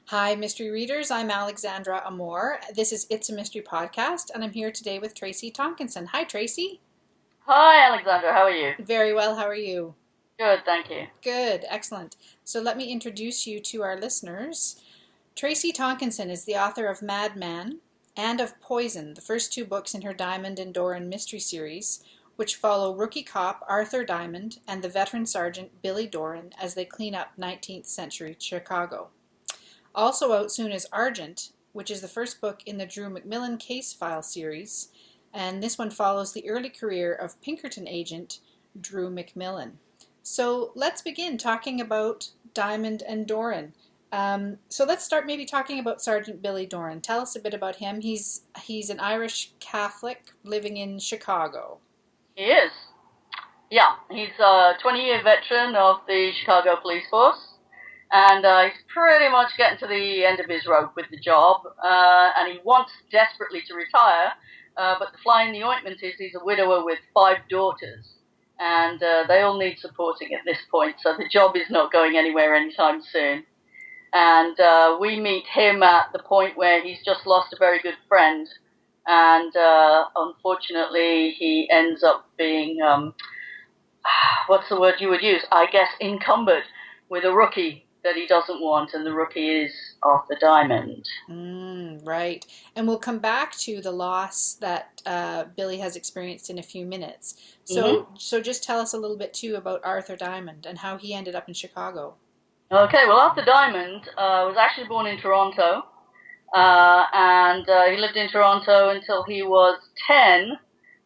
Hi, mystery readers. I'm Alexandra Amore. This is It's a Mystery Podcast, and I'm here today with Tracy Tonkinson. Hi, Tracy. Hi, Alexandra. How are you? Very well. How are you? Good, thank you. Good. Excellent. So let me introduce you to our listeners. Tracy Tonkinson is the author of Madman and of Poison, the first two books in her Diamond and Doran mystery series, which follow rookie cop Arthur Diamond and the veteran sergeant Billy Doran as they clean up 19th century Chicago. Also out soon is Argent, which is the first book in the Drew McMillan case file series, and this one follows the early career of Pinkerton agent Drew McMillan. So let's begin talking about Diamond and Doran. So let's start maybe talking about Sergeant Billy Doran. Tell us a bit about him. He's an Irish Catholic living in Chicago. He is. Yeah, he's a 20-year veteran of the Chicago Police Force. And he's pretty much getting to the end of his rope with the job, and he wants desperately to retire, but the fly in the ointment is he's a widower with 5 daughters, and they all need supporting at this point, so the job is not going anywhere anytime soon. And we meet him at the point where he's just lost a very good friend, and unfortunately he ends up being, what's the word you would use? I guess encumbered with a rookie that he doesn't want, and the rookie is Arthur Diamond. Right. And we'll come back to the loss that Billy has experienced in a few minutes. So just tell us a little bit, too, about Arthur Diamond and how he ended up in Chicago. Okay, well, Arthur Diamond was actually born in Toronto, and he lived in Toronto until he was 10,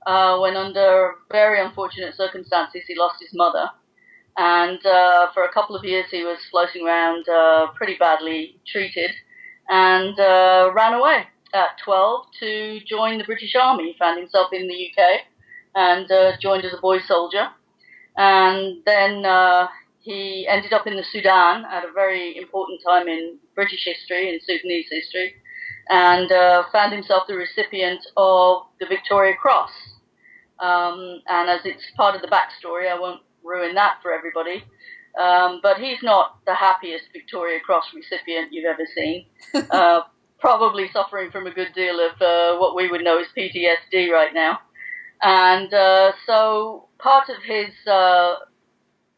when under very unfortunate circumstances he lost his mother. And for a couple of years he was floating around pretty badly treated, and ran away at 12 to join the British Army. He found himself in the UK and joined as a boy soldier. And then he ended up in the Sudan at a very important time in British history, in Sudanese history, and found himself the recipient of the Victoria Cross. And as it's part of the backstory, I won't ruin that for everybody, but he's not the happiest Victoria Cross recipient you've ever seen. Probably suffering from a good deal of what we would know as PTSD right now. And so part of his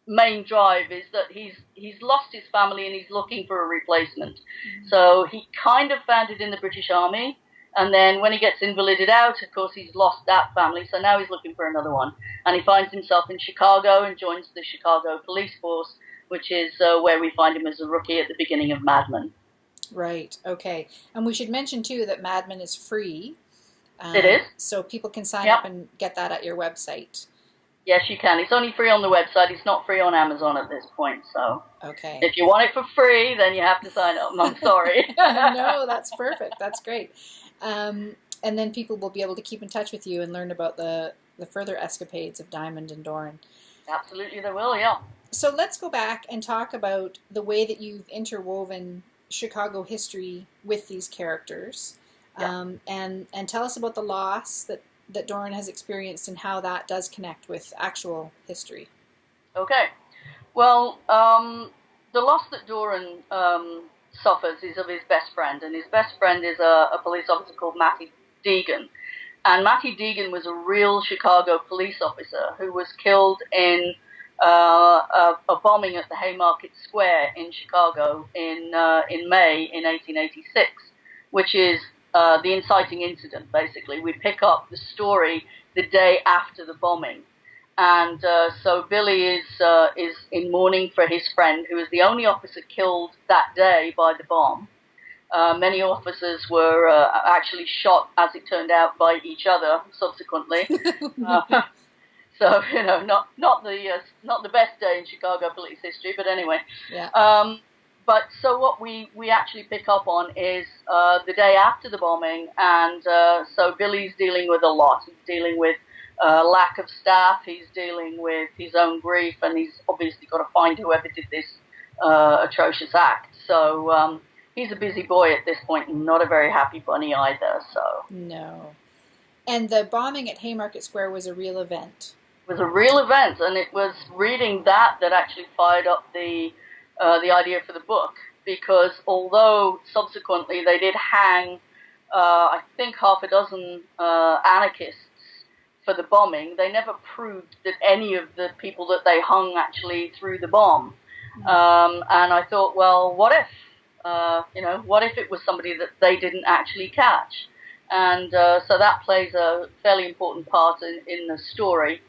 main drive is that he's lost his family and he's looking for a replacement. So he kind of found it in the British Army. And then when he gets invalided out, of course, he's lost that family, so now he's looking for another one. And he finds himself in Chicago and joins the Chicago Police Force, which is where we find him as a rookie at the beginning of Madman. Right, okay. And we should mention, too, that Madman is free. It is. So people can sign up and get that at your website. Yes, you can. It's only free on the website. It's not free on Amazon at this point. So okay. If you want it for free, then you have to sign up. I'm sorry. No, that's perfect. That's great. And then people will be able to keep in touch with you and learn about the further escapades of Diamond and Doran. Absolutely, they will, yeah. So let's go back and talk about the way that you've interwoven Chicago history with these characters. Yeah. And tell us about the loss that Doran has experienced and how that does connect with actual history. Okay. Well, the loss that Doran suffers is of his best friend, and his best friend is a police officer called Matty Deegan. And Matty Deegan was a real Chicago police officer who was killed in a bombing at the Haymarket Square in Chicago in May in 1886, which is the inciting incident, basically. We pick up the story the day after the bombing. And so Billy is in mourning for his friend, who was the only officer killed that day by the bomb. Many officers were actually shot, as it turned out, by each other subsequently. So not the best day in Chicago police history, but anyway. Yeah. But so what we actually pick up on is the day after the bombing, and so Billy's dealing with a lot. He's dealing with lack of staff, he's dealing with his own grief, and he's obviously got to find whoever did this atrocious act. So he's a busy boy at this point, and not a very happy bunny either. So no. And the bombing at Haymarket Square was a real event. It was a real event, and it was reading that actually fired up the idea for the book. because although subsequently they did hang, I think, half a dozen anarchists for the bombing, they never proved that any of the people that they hung actually threw the bomb. And I thought, well, what if, what if it was somebody that they didn't actually catch? And so that plays a fairly important part in the story.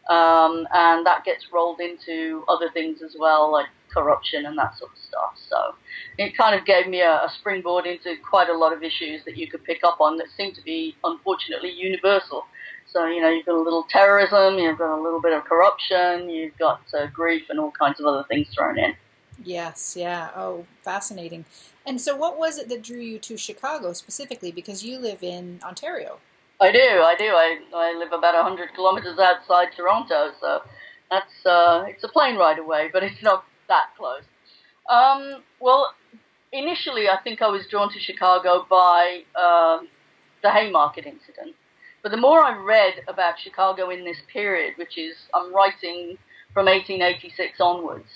And that gets rolled into other things as well, like corruption and that sort of stuff. So it kind of gave me a springboard into quite a lot of issues that you could pick up on that seem to be, unfortunately, universal. So, you've got a little terrorism, you've got a little bit of corruption, you've got grief and all kinds of other things thrown in. Yes, yeah. Oh, fascinating. And so what was it that drew you to Chicago specifically? Because you live in Ontario. I do. I live about 100 kilometers outside Toronto, so that's it's a plane ride away, but it's not that close. Well, initially I think I was drawn to Chicago by the Haymarket incident. But the more I read about Chicago in this period, which is, I'm writing from 1886 onwards,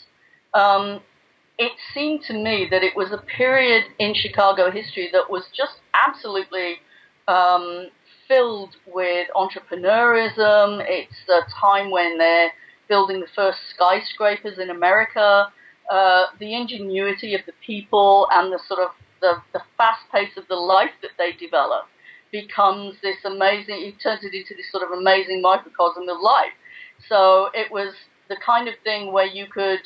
it seemed to me that it was a period in Chicago history that was just absolutely filled with entrepreneurism. It's a time when they're building the first skyscrapers in America. The ingenuity of the people and the sort of the fast pace of the life that they develop becomes this amazing, it turns it into this sort of amazing microcosm of life. So it was the kind of thing where you could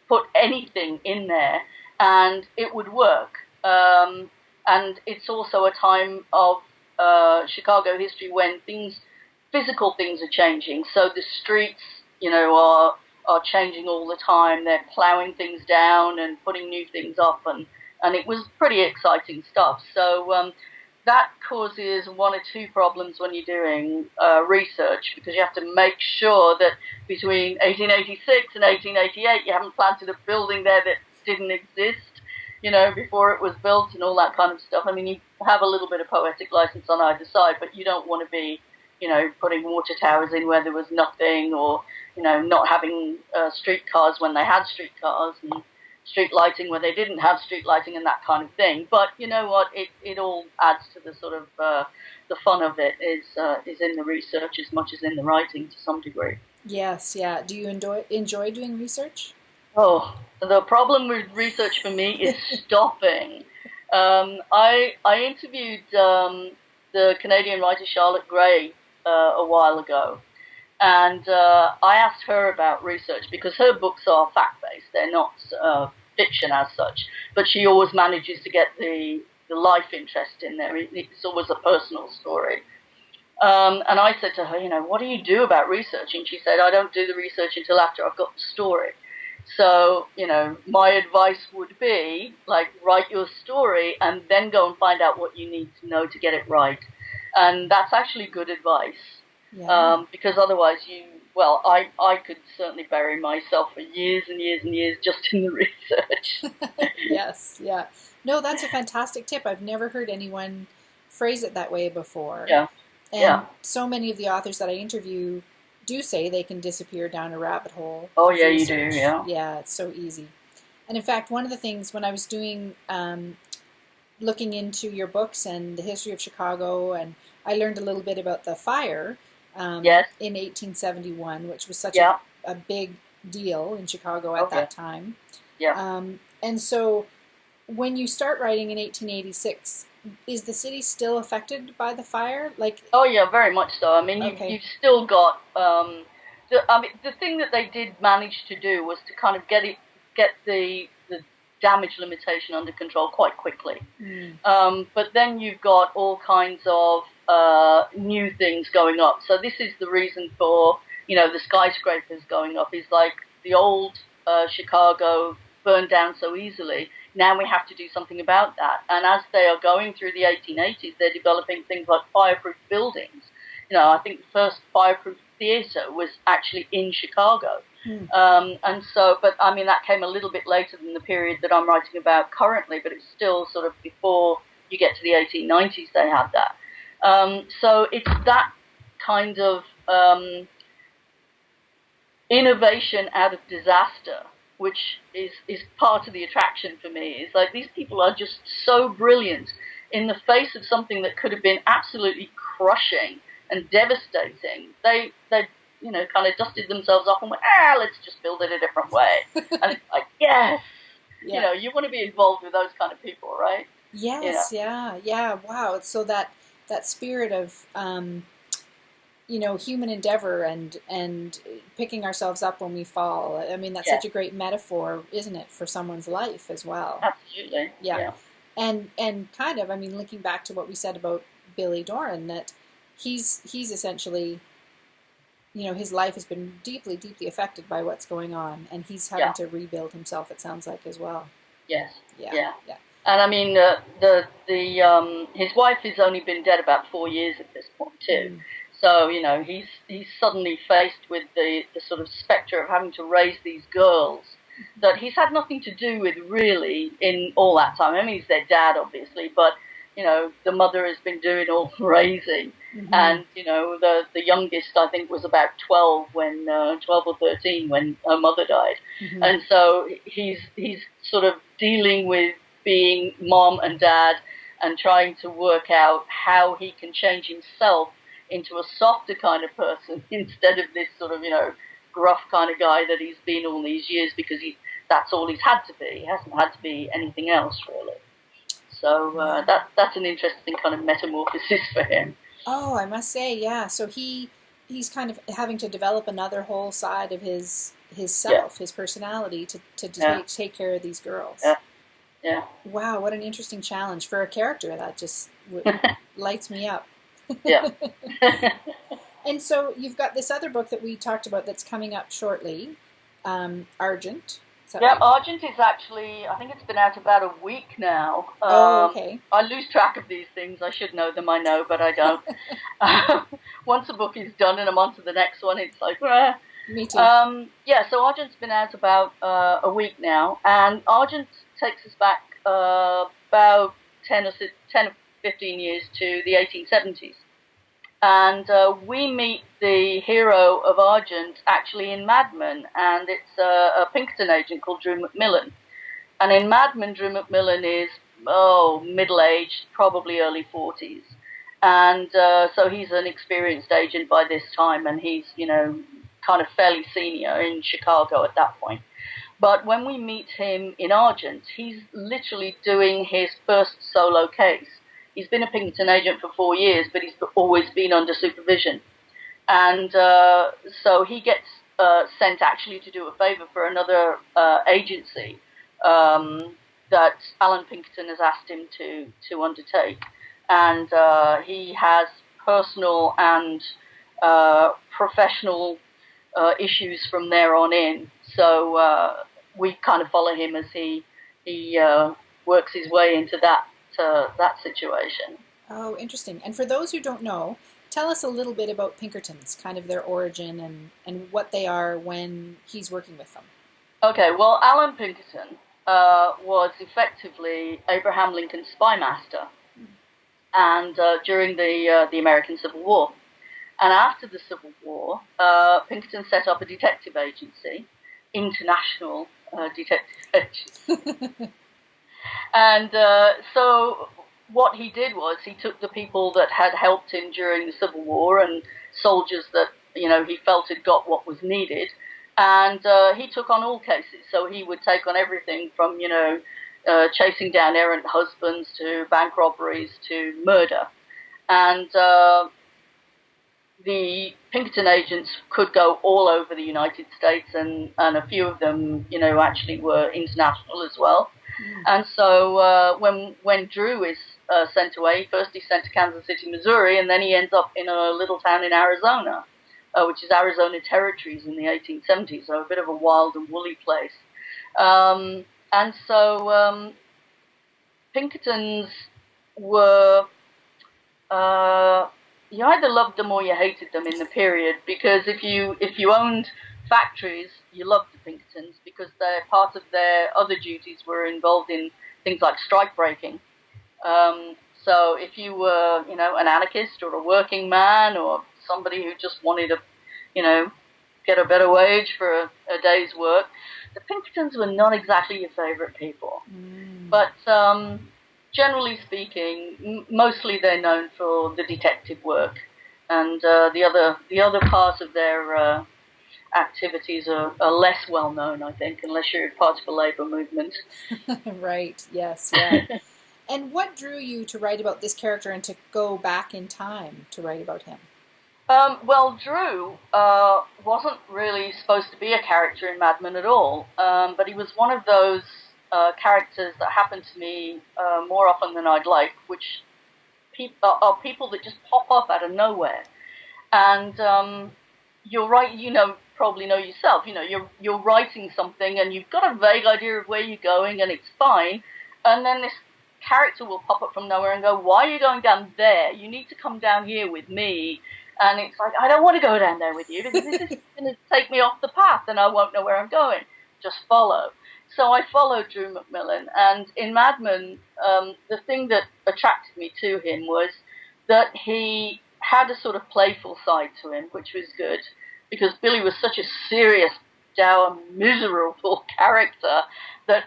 put anything in there and it would work. And it's also a time of Chicago history when physical things are changing. So the streets, are changing all the time. They're plowing things down and putting new things up, and it was pretty exciting stuff. So that causes one or two problems when you're doing research, because you have to make sure that between 1886 and 1888 you haven't planted a building there that didn't exist, before it was built and all that kind of stuff. I mean, you have a little bit of poetic license on either side, but you don't want to be, putting water towers in where there was nothing, or, not having streetcars when they had streetcars, and street lighting where they didn't have street lighting, and that kind of thing. But you know what? It all adds to the sort of the fun of it is in the research as much as in the writing to some degree. Yes, yeah. Do you enjoy doing research? Oh, the problem with research for me is stopping. I interviewed the Canadian writer Charlotte Gray a while ago, and I asked her about research because her books are fact-based. They're not fiction as such, but she always manages to get the life interest in there. It's always a personal story. And I said to her, what do you do about research? And she said, I don't do the research until after I've got the story. So, my advice would be, write your story and then go and find out what you need to know to get it right. And that's actually good advice. Yeah. Because otherwise I could certainly bury myself for years and years and years just in the research. Yes, yeah. No, that's a fantastic tip. I've never heard anyone phrase it that way before. Yeah. And so many of the authors that I interview do say they can disappear down a rabbit hole. Oh, yeah, research. You do, yeah. Yeah, it's so easy. And in fact, one of the things when I was doing, looking into your books and the history of Chicago, and I learned a little bit about the fire yes. in 1871, which was such a big deal in Chicago at that time. Yeah. And so when you start writing in 1886, is the city still affected by the fire? Oh yeah, very much so. I mean, you've still got the thing that they did manage to do was to kind of get the damage limitation under control quite quickly. But then you've got all kinds of new things going up. So this is the reason for the skyscrapers going up. Is like the old Chicago burned down so easily. Now we have to do something about that. And as they are going through the 1880s, they're developing things like fireproof buildings. I think the first fireproof theater was actually in Chicago. And so, but I mean, that came a little bit later than the period that I'm writing about currently, but it's still sort of before you get to the 1890s they had that. So it's that kind of innovation out of disaster which is part of the attraction for me. Is like these people are just so brilliant in the face of something that could have been absolutely crushing and devastating. They kind of dusted themselves off and went, let's just build it a different way. And it's like, yes, you want to be involved with those kind of people, right? Yes, yeah. Wow. So that spirit of human endeavor and picking ourselves up when we fall. I mean, that's such a great metaphor, isn't it, for someone's life as well? Absolutely. Yeah. And kind of, I mean, linking back to what we said about Billy Doran, that he's essentially, his life has been deeply, deeply affected by what's going on, and he's having to rebuild himself, it sounds like, as well. Yes. Yeah. And I mean, his wife has only been dead about 4 years at this point too. So he's suddenly faced with the sort of spectre of having to raise these girls that he's had nothing to do with really in all that time. I mean, he's their dad, obviously, but the mother has been doing all the raising, and the youngest I think was about 12 or 13 when her mother died, and so he's sort of dealing with being mom and dad and trying to work out how he can change himself into a softer kind of person instead of this sort of, gruff kind of guy that he's been all these years, because that's all he's had to be. He hasn't had to be anything else, really. So that's an interesting kind of metamorphosis for him. Oh, I must say, yeah. So he's kind of having to develop another whole side of his self, his personality, to take care of these girls. Yeah. Wow, what an interesting challenge for a character that just lights me up. Yeah. And so you've got this other book that we talked about that's coming up shortly, Argent. Right? Argent is actually, I think it's been out about a week now. Okay. I lose track of these things. I should know them, I know, but I don't. Once a book is done and I'm on to the next one, it's like, Me too. So Argent's been out about a week now, and Argent takes us back about 10 or 15 years to the 1870s. And we meet the hero of Argent actually in Mad Men, and it's a Pinkerton agent called Drew McMillan. And in Mad Men, Drew McMillan is, middle-aged, probably early 40s. And so he's an experienced agent by this time, and he's, kind of fairly senior in Chicago at that point. But when we meet him in Argent, he's literally doing his first solo case. He's been a Pinkerton agent for 4 years, but he's always been under supervision. And so he gets sent actually to do a favor for another agency that Alan Pinkerton has asked him to undertake. And he has personal and professional issues from there on in. So we kind of follow him as he works his way into that situation. Oh, interesting. And for those who don't know, tell us a little bit about Pinkertons, kind of their origin and what they are when he's working with them. Okay, well, Alan Pinkerton was effectively Abraham Lincoln's spy master, and during the American Civil War. And after the Civil War, Pinkerton set up a detective agency, International Detective Agency. And so what he did was he took the people that had helped him during the Civil War and soldiers that, he felt had got what was needed, and he took on all cases. So he would take on everything from, chasing down errant husbands to bank robberies to murder. And the Pinkerton agents could go all over the United States, and a few of them, actually were international as well. And so when Drew is sent away, first he's sent to Kansas City, Missouri, and then he ends up in a little town in Arizona, which is Arizona Territories in the 1870s, so a bit of a wild and woolly place. And so Pinkertons were, you either loved them or you hated them in the period, because if you owned factories, you loved the Pinkertons because they're part of their other duties were involved in things like strike breaking. So if you were, an anarchist or a working man or somebody who just wanted to, get a better wage for a day's work, the Pinkertons were not exactly your favorite people. Mm. But generally speaking, mostly they're known for the detective work, and the other parts of their activities are less well known, I think, unless you're part of a labour movement. Right, yes, yeah. And what drew you to write about this character and to go back in time to write about him? Well, Drew wasn't really supposed to be a character in Mad Men at all, but he was one of those characters that happened to me more often than I'd like, which are people that just pop up out of nowhere. And you're right, probably know yourself. You're writing something and you've got a vague idea of where you're going, and it's fine. And then this character will pop up from nowhere and go, "Why are you going down there? You need to come down here with me." And it's like, I don't want to go down there with you because this is going to take me off the path and I won't know where I'm going. Just follow. So I followed Drew McMillan, and in Mad Men, the thing that attracted me to him was that he had a sort of playful side to him, which was good, because Billy was such a serious, dour, miserable character that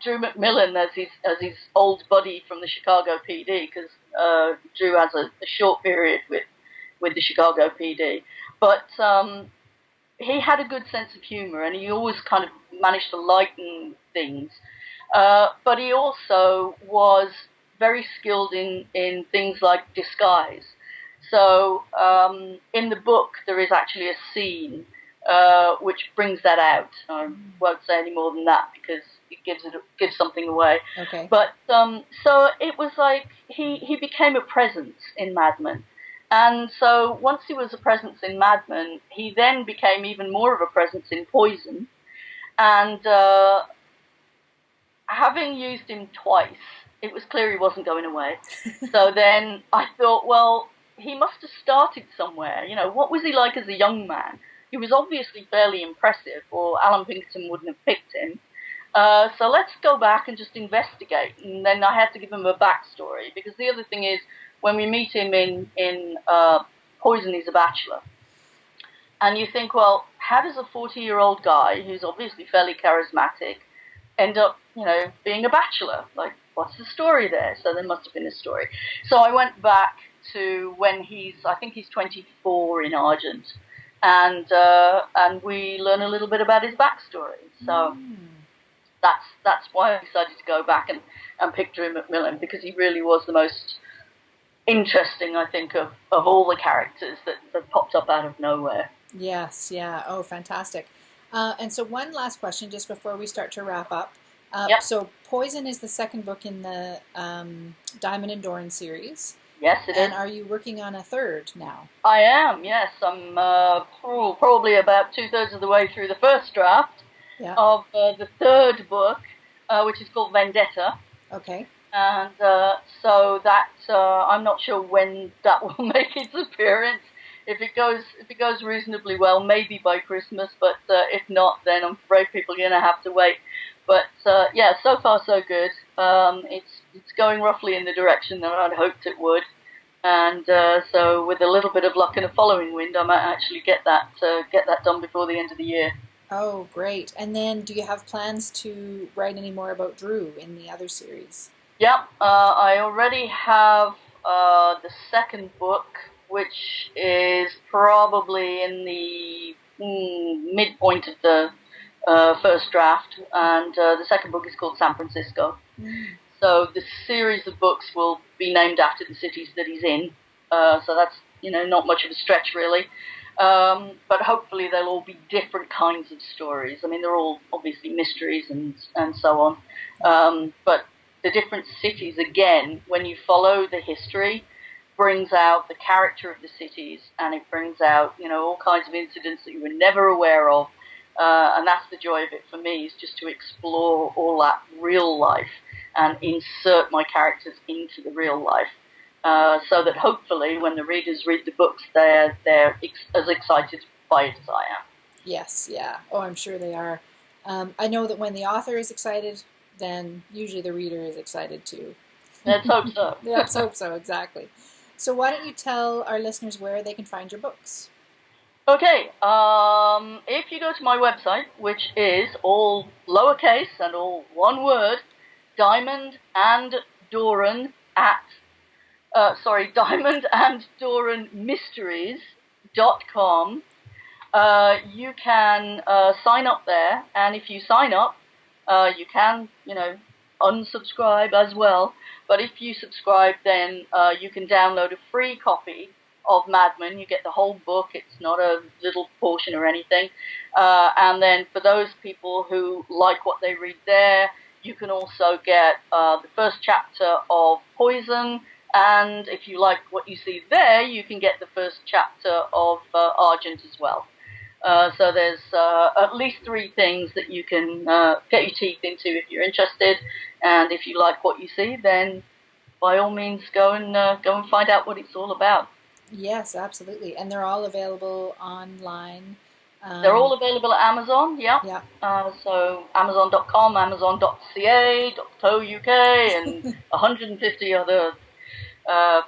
Drew McMillan, as his old buddy from the Chicago PD, because Drew has a short period with the Chicago PD, but he had a good sense of humor, and he always kind of managed to lighten things. But he also was very skilled in things like disguise. So in the book, there is actually a scene which brings that out. I won't say any more than that because it gives something away. Okay. But so it was like he became a presence in Mad Men. And so once he was a presence in Mad Men, he then became even more of a presence in Poison. And having used him twice, it was clear he wasn't going away. So then I thought, well, he must have started somewhere. What was he like as a young man? He was obviously fairly impressive, or Alan Pinkerton wouldn't have picked him. So let's go back and just investigate. And then I had to give him a backstory, because the other thing is, when we meet him in Poison, he's a bachelor. And you think, well, how does a 40-year-old guy, who's obviously fairly charismatic, end up, being a bachelor? Like, what's the story there? So there must have been a story. So I went back to when I think he's 24 in Argent. And we learn a little bit about his backstory. So that's why I decided to go back and pick Drew McMillan, because he really was the most interesting, I think, of all the characters that popped up out of nowhere. Yes, yeah. Oh, fantastic. And so one last question just before we start to wrap up. Yep. So Poison is the second book in the Diamond and Doran series. Yes, it is. And are you working on a third now? I am, yes. I'm probably about 2/3 of the way through the first draft of the third book, which is called Vendetta. Okay. And so that I'm not sure when that will make its appearance. If it goes reasonably well, maybe by Christmas. But if not, then I'm afraid people are going to have to wait. But yeah, so far so good. It's going roughly in the direction that I'd hoped it would. And so with a little bit of luck and a following wind, I might actually get that done before the end of the year. Oh, great. And then do you have plans to write any more about Drew in the other series? Yep, I already have the second book, which is probably in the midpoint of the first draft, and the second book is called San Francisco. So the series of books will be named after the cities that he's in, so that's not much of a stretch really. But hopefully they'll all be different kinds of stories. I mean, they're all obviously mysteries and so on, but the different cities, again, when you follow the history, brings out the character of the cities, and it brings out, all kinds of incidents that you were never aware of. And that's the joy of it for me, is just to explore all that real life and insert my characters into the real life. So that hopefully when the readers read the books, they're as excited by it as I am. Yes, yeah. Oh, I'm sure they are. I know that when the author is excited, then usually the reader is excited too. Let's hope so. Let's hope so, exactly. So why don't you tell our listeners where they can find your books? Okay, if you go to my website, which is all lowercase and all one word, Diamond and Doran at, Diamond and Doran Mysteries.com, you can sign up there, and if you sign up, you can, unsubscribe as well. But if you subscribe, then you can download a free copy of Madman. You get the whole book. It's not a little portion or anything. And then for those people who like what they read there, you can also get the first chapter of Poison. And if you like what you see there, you can get the first chapter of Argent as well. So there's at least 3 things that you can get your teeth into if you're interested, and if you like what you see, then by all means go and find out what it's all about. Yes, absolutely, and they're all available online. They're all available at Amazon, yeah. Yeah. So Amazon.com, Amazon.ca, .co.uk, and 150 other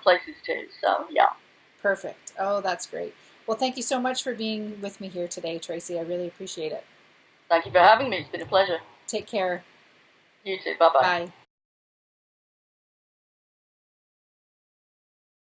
places too. So yeah. Perfect. Oh, that's great. Well, thank you so much for being with me here today, Tracy. I really appreciate it. Thank you for having me. It's been a pleasure. Take care. You too. Bye-bye. Bye.